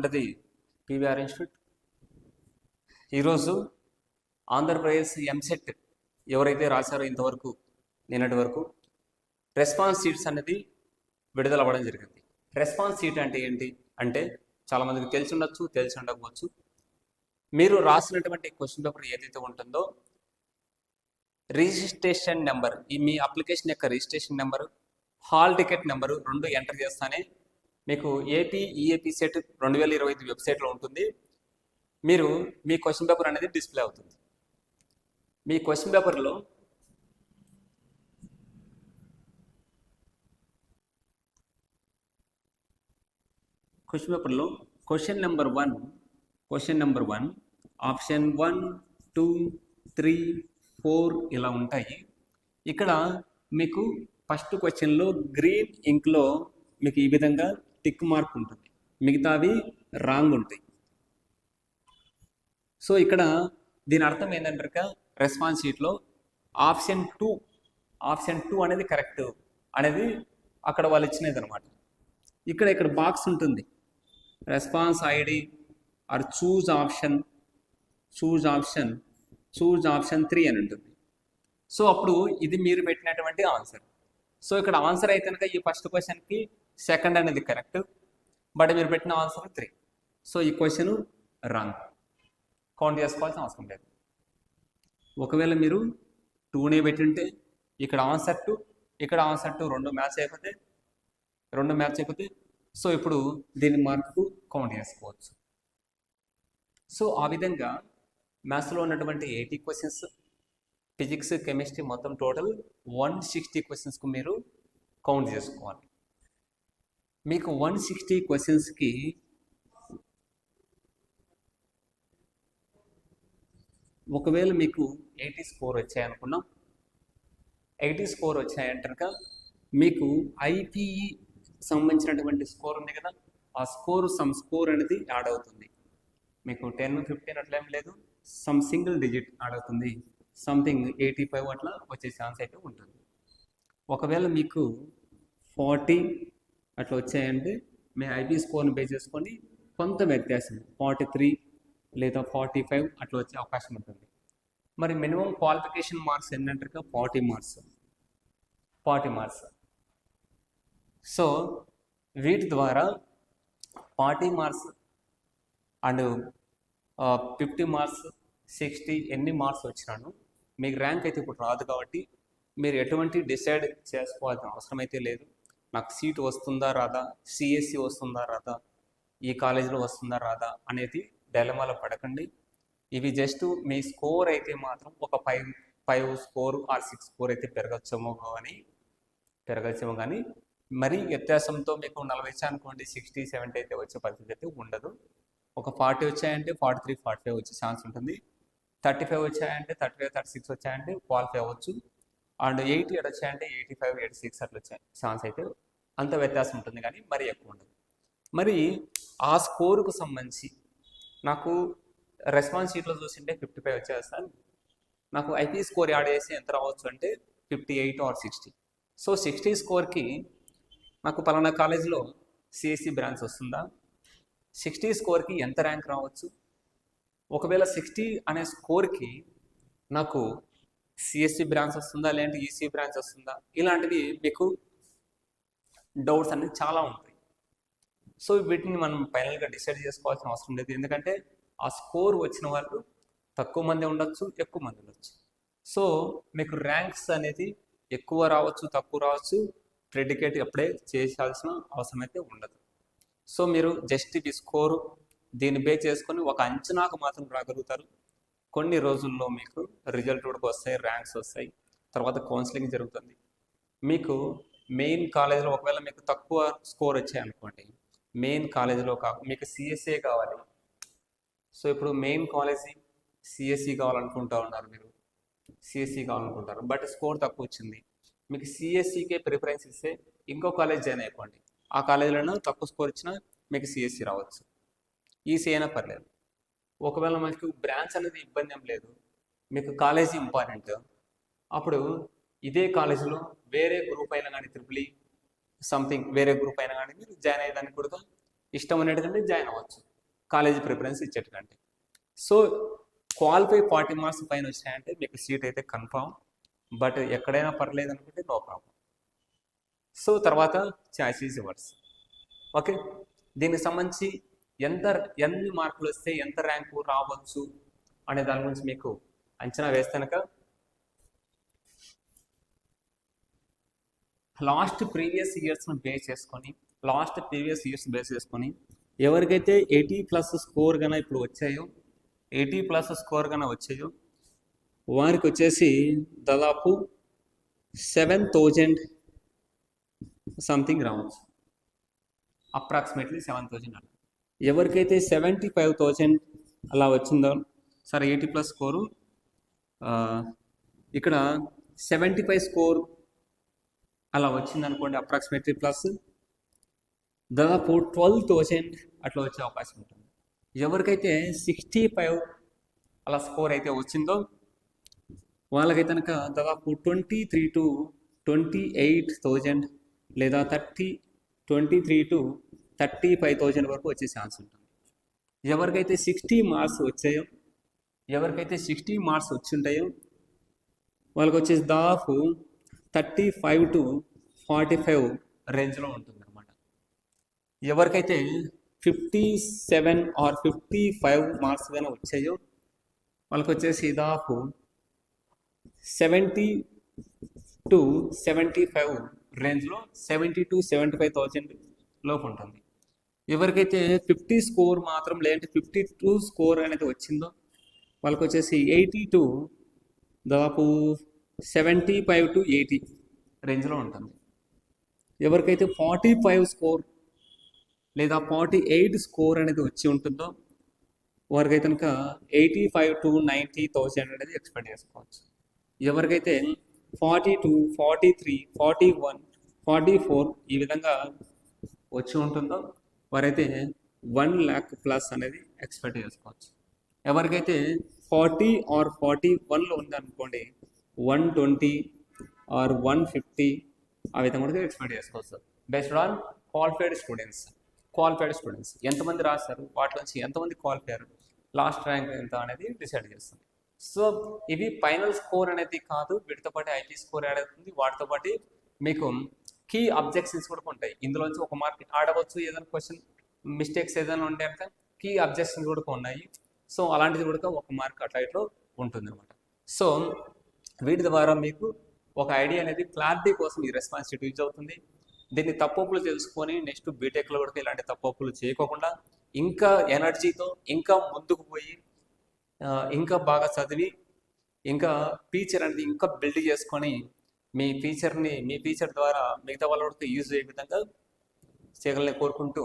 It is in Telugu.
అంటది పీవీఆర్ ఇన్స్టిట్యూట్. ఈరోజు ఆంధ్రప్రదేశ్ ఎంసెట్ ఎవరైతే రాశారో ఇంతవరకు నిన్నటి వరకు రెస్పాన్స్ షీట్స్ అనేది విడుదల అవ్వడం జరిగింది. రెస్పాన్స్ షీట్ అంటే ఏంటి అంటే చాలామందికి తెలిసి ఉండొచ్చు, తెలిసి ఉండకపోవచ్చు. మీరు రాసినటువంటి క్వశ్చన్ పేపర్ ఏదైతే ఉంటుందో రిజిస్ట్రేషన్ నెంబర్, ఈ మీ అప్లికేషన్ యొక్క registration number, hall ticket number రెండు ఎంటర్ చేస్తానే మీకు ఏపీ ఈఏపీ సెట్ 2025 వెబ్సైట్లో ఉంటుంది. మీరు మీ క్వశ్చన్ పేపర్ అనేది డిస్ప్లే అవుతుంది. మీ క్వశ్చన్ పేపర్లో క్వశ్చన్ నెంబర్ 1 ఆప్షన్ 1, 2, 3, 4 ఇలా ఉంటాయి. ఇక్కడ మీకు ఫస్ట్ క్వశ్చన్లో గ్రీన్ ఇంక్లో మీకు ఈ విధంగా టిక్ మార్క్ ఉంటుంది, మిగతావి రాంగ్ ఉంటాయి. సో ఇక్కడ దీని అర్థం ఏంటంటే రెస్పాన్స్ షీట్లో ఆప్షన్ 2 అనేది కరెక్ట్ అనేది అక్కడ వాళ్ళు ఇచ్చినది అనమాట. ఇక్కడ బాక్స్ ఉంటుంది, response ID are choose option 3 అని ఉంటుంది. సో అప్పుడు ఇది మీరు పెట్టినటువంటి ఆన్సర్. సో ఇక్కడ ఆన్సర్ అయితే కనుక ఈ ఫస్ట్ క్వశ్చన్కి సెకండ్ అనేది కరెక్ట్, బట్ మీరు పెట్టిన ఆన్సర్ 3. సో ఈ క్వశ్చన్ రాంగ్, కౌంట్ చేసుకోవాల్సిన అవసరం లేదు. ఒకవేళ మీరు 2నే పెట్టింటే ఇక్కడ ఆన్సర్ 2, ఇక్కడ ఆన్సర్ 2 రెండు మ్యాచ్ అయిపోతే సో ఇప్పుడు దీని మార్కు కౌంట్ చేసుకోవచ్చు. సో ఆ విధంగా మ్యాథ్స్లో ఉన్నటువంటి 80 క్వశ్చన్స్, ఫిజిక్స్, కెమిస్ట్రీ మొత్తం టోటల్ 160 క్వశ్చన్స్కు మీరు కౌంట్ చేసుకోవాలి. మీకు 160 క్వశ్చన్స్కి ఒకవేళ మీకు 80 స్కోర్ వచ్చాయనుకున్నాం, 80 స్కోర్ వచ్చాయంటే కనుక మీకు ఐపీఈ సంబంధించినటువంటి స్కోర్ ఉంది కదా, ఆ సమ్ స్కోర్ అనేది యాడ్ అవుతుంది. మీకు 10, 15 అట్లా ఏం లేదు, సమ్ సింగిల్ డిజిట్ యాడ్ అవుతుంది, సంథింగ్ 85 అట్లా వచ్చే ఛాన్స్ అయితే ఉంటుంది. ఒకవేళ మీకు 40 అట్లా వచ్చాయంటే మీ ఐపీ స్కోర్ని బేస్ చేసుకొని కొంత వ్యత్యాసం 43 లేదా 45 అట్లా వచ్చే అవకాశం ఉంటుంది. మరి మినిమం క్వాలిఫికేషన్ మార్క్స్ ఏంటంటే 40 మార్క్స్. సో వీటి ద్వారా 40 మార్క్స్ అండ్ 50 మార్క్స్, 60 ఎన్ని మార్క్స్ వచ్చినాను మీకు ర్యాంక్ అయితే ఇప్పుడు రాదు. కాబట్టి మీరు ఎటువంటి డిసైడ్ చేసుకోవాల్సిన అవసరం అయితే లేదు. నాకు సీట్ వస్తుందా రాదా, సిఎస్సి వస్తుందా రాదా, ఈ కాలేజీలో వస్తుందా రాదా అనేది డైలమాలో పడకండి. ఇవి జస్ట్ మీ స్కోర్ అయితే మాత్రం ఒక 5 స్కోర్ ఆర్ 6 స్కోర్ అయితే పెరగచ్చేమో కానీ మరీ వ్యత్యాసంతో మీకు 40 వచ్చాయనుకోండి 60, 70 అయితే వచ్చే పరిస్థితి అయితే ఉండదు. ఒక 40 వచ్చాయంటే 43, 45 వచ్చే ఛాన్స్ ఉంటుంది. 35 వచ్చాయంటే 35, 36 వచ్చాయంటే క్వాలిఫై అవ్వచ్చు. అండ్ 80 వచ్చాయంటే 85, 86 అట్లా వచ్చే ఛాన్స్ అయితే అంత వ్యత్యాసం ఉంటుంది, కానీ మరీ ఎక్కువ ఉండదు. మరి ఆ స్కోరుకు సంబంధించి నాకు రెస్పాన్స్ షీట్లో చూసింటే 55 వచ్చేస్తాను, నాకు ఐపీ స్కోర్ యాడ్ చేసి ఎంత రావచ్చు అంటే 58 ఆర్ 60. సో 60 స్కోర్కి నాకు పలానా కాలేజీలో సిఎస్సి బ్రాంచ్ వస్తుందా, 60 స్కోర్కి ఎంత ర్యాంక్ రావచ్చు, ఒకవేళ 60 అనే స్కోర్కి నాకు సిఎస్సి బ్రాంచ్ వస్తుందా లేదంటే ఈసీ బ్రాంచ్ వస్తుందా, ఇలాంటివి మీకు డౌట్స్ అనేవి చాలా ఉంటాయి. సో వీటిని మనం ఫైనల్గా డిసైడ్ చేసుకోవాల్సిన అవసరం లేదు, ఎందుకంటే ఆ స్కోర్ వచ్చిన వాళ్ళు తక్కువ మంది ఉండొచ్చు, ఎక్కువ మంది ఉండొచ్చు. సో మీకు ర్యాంక్స్ అనేది ఎక్కువ రావచ్చు, తక్కువ రావచ్చు, ప్రెడికేట్ అప్పుడే చేయాల్సిన అవసరం అయితే ఉండదు. సో మీరు జస్ట్ ఈ స్కోరు దీన్ని బేస్ చేసుకొని ఒక అంచనాకు మాత్రం రాగలుగుతారు. కొన్ని రోజుల్లో మీకు రిజల్ట్ కూడా వస్తాయి, ర్యాంక్స్ వస్తాయి, తర్వాత కౌన్సిలింగ్ జరుగుతుంది. మీకు మెయిన్ కాలేజీలో ఒకవేళ మీకు తక్కువ స్కోర్ వచ్చాయనుకోండి, మెయిన్ కాలేజీలో మీకు సిఎస్ఏ కావాలి. సో ఇప్పుడు మెయిన్ కాలేజీ సిఎస్సి కావాలనుకుంటా ఉన్నారు, మీరు సిఎస్సి కావాలనుకుంటారు, బట్ స్కోర్ తక్కువ వచ్చింది, మీకు సిఎస్సికే ప్రిఫరెన్స్ ఇస్తే ఇంకో కాలేజ్ జాయిన్ అయిపోండి. ఆ కాలేజీలో తక్కువ స్కోర్ ఇచ్చినా మీకు సిఎస్సి రావచ్చు, ఈసీ అయినా పర్లేదు. ఒకవేళ మనకు బ్రాంచ్ అనేది ఇబ్బంది ఏం లేదు, మీకు కాలేజీ ఇంపార్టెంట్, అప్పుడు ఇదే కాలేజీలో వేరే గ్రూప్ అయినా కానీ సంథింగ్ వేరే గ్రూప్ అయినా కానీ మీరు జాయిన్ అయ్యేదానికి కూడా ఇష్టం అనేటువంటి జాయిన్ అవ్వచ్చు. కాలేజీ ప్రిఫరెన్స్ ఇచ్చేటంటే. సో క్వాలిఫై 40 మార్క్స్ పైన వచ్చాయంటే మీకు సీట్ అయితే కన్ఫామ్, బట్ ఎక్కడైనా పర్లేదు అనుకుంటే నో ప్రాబ్లం. సో తర్వాత చాయిస్ ఈజ్ యువర్స్. ఓకే, దీనికి సంబంధించి ఎన్ని మార్కులు వస్తే ఎంత ర్యాంకు రావచ్చు అనే దాని గురించి మీకు అంచనా వేస్తానక లాస్ట్ ప్రీవియస్ ఇయర్స్ని బేస్ చేసుకొని ఎవరికైతే 80+ స్కోర్ కన్నా ఇప్పుడు వచ్చాయో 80+ స్కోర్ కన్నా వచ్చాయో వారికి వచ్చేసి దాదాపు 7,000 సంథింగ్ రావచ్చు, అప్రాక్సిమేట్లీ 7,000 అలా. ఎవరికైతే 75,000 అలా వచ్చిందో, సరే 80+ స్కోరు, ఇక్కడ 75 స్కోర్ అలా వచ్చింది అనుకోండి అప్రాక్సిమేట్లీ, ప్లస్ దాదాపు 12,000 అట్లా వచ్చే అవకాశం ఉంటుంది. ఎవరికైతే 65 అలా స్కోర్ అయితే వచ్చిందో వాళ్ళకైతే కనుక దాదాపు 23 to 28,000 లేదా 23 to 35,000 వరకు వచ్చే ఛాన్స్ ఉంటుంది. ఎవరికైతే 60 మార్క్స్ వచ్చి ఉంటాయో వాళ్ళకి వచ్చేసి దాదాపు 35 to 45 రేంజ్లో ఉంటుంది అనమాట. ఎవరికైతే 57 or 55 మార్క్స్ కానీ వచ్చాయో వాళ్ళకి వచ్చేసి దాదాపు 70 to 75 రేంజ్లో 70 to 75,000 లోపు ఉంటుంది. ఎవరికైతే 50 స్కోర్ మాత్రం లేదంటే 52 స్కోర్ అనేది వచ్చిందో వాళ్ళకి వచ్చేసి 80 to దాదాపు 75 to 80 రేంజ్లో ఉంటుంది. ఎవరికైతే 45 స్కోర్ లేదా 48 స్కోర్ అనేది వచ్చి ఉంటుందో వారికైతే కనుక 85 to 90,000 అనేది ఎక్స్పెక్ట్ చేసుకోవచ్చు. ఎవరికైతే 42, 43, 41, 44 ఈ విధంగా వచ్చి ఉంటుందో వారైతే 1 lakh ప్లస్ అనేది ఎక్స్పెక్ట్ చేసుకోవచ్చు. ఎవరికైతే 40 or 41లో ఉందనుకోండి 120 or 150 ఆ విధంగా కూడా ఎక్స్పెక్ట్ చేసుకోవచ్చు. బేస్డ్ ఆన్ క్వాలిఫైడ్ స్టూడెంట్స్ ఎంతమంది రాస్తారు, వాటి నుంచి ఎంతమంది క్వాలిఫై అయ్యారు, లాస్ట్ ర్యాంక్ ఎంత అనేది డిసైడ్ చేస్తుంది. సో ఇవి ఫైనల్ స్కోర్ అనేది కాదు, వీటితో పాటు ఐటీ స్కోర్ యాడ్ అవుతుంది, వాటితో పాటు మీకు కీ అబ్జెక్షన్స్ కూడా ఉంటాయి. ఇందులోంచి ఒక మార్క్ ఆడవచ్చు, ఏదైనా క్వశ్చన్ మిస్టేక్స్ ఏదైనా ఉంటే కనుక కీ అబ్జెక్షన్స్ కూడా ఉన్నాయి. సో అలాంటిది కూడా ఒక మార్క్ అట్లా ఇట్లా ఉంటుంది అనమాట. సో వీటి ద్వారా మీకు ఒక ఐడియా అనేది క్లారిటీ కోసం ఈ రెస్పాన్సిబిలిటీ యూజ్ అవుతుంది. దీన్ని తప్పులు తెలుసుకొని నెక్స్ట్ బీటెక్లో కూడా ఇలాంటి తప్పులు చేయకోకుండా ఇంకా ఎనర్జీతో ఇంకా ముందుకు పోయి ఇంకా బాగా చదివి ఇంకా ఫీచర్ అనేది ఇంకా బిల్డ్ చేసుకొని మీ ఫీచర్ ద్వారా మిగతా వాళ్ళకి యూజ్ అయ్యే విధంగా చేయగలని కోరుకుంటూ